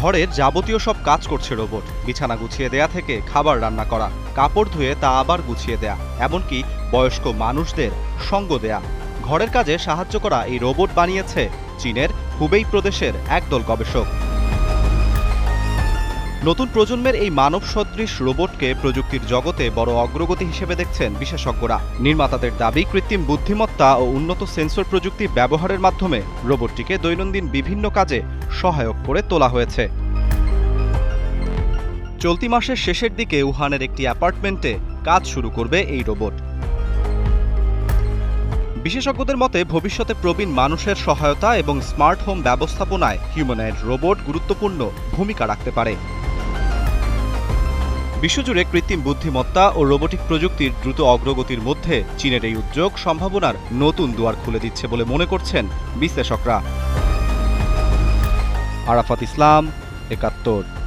ঘরের যাবতীয় সব কাজ করছে রোবট। বিছানা গুছিয়ে দেয়া থেকে খাবার রান্না করা, কাপড় ধুয়ে তা আবার গুছিয়ে দেয়া, এমনকি বয়স্ক মানুষদের সঙ্গ দেয়া। ঘরের কাজে সাহায্য করা এই রোবট বানিয়েছে চীনের হুবেই প্রদেশের একদল গবেষক। নতুন প্রজন্মের এই মানব সদৃশ রোবটকে প্রযুক্তির জগতে বড় অগ্রগতি হিসেবে দেখছেন বিশেষজ্ঞরা। নির্মাতাদের দাবি, কৃত্রিম বুদ্ধিমত্তা ও উন্নত সেন্সর প্রযুক্তি ব্যবহারের মাধ্যমে রোবটটিকে দৈনন্দিন বিভিন্ন কাজে সহায়ক করে তোলা হয়েছে। চলতি মাসের শেষের দিকে উহানের একটি অ্যাপার্টমেন্টে কাজ শুরু করবে এই রোবট। বিশেষজ্ঞদের মতে ভবিষ্যতে প্রবীণ মানুষের সহায়তা এবং স্মার্ট হোম ব্যবস্থাপনায় হিউম্যানয়েড রোবট গুরুত্বপূর্ণ ভূমিকা রাখতে পারে। বিশ্বজুড়ে কৃত্রিম বুদ্ধিমত্তা ও রোবোটিক প্রযুক্তির দ্রুত অগ্রগতির মধ্যে চীনের এই উদ্যোগ সম্ভাবনার নতুন দুয়ার খুলে দিচ্ছে বলে মনে করছেন বিশ্লেষকরা। আরাফাত ইসলাম, ৭১।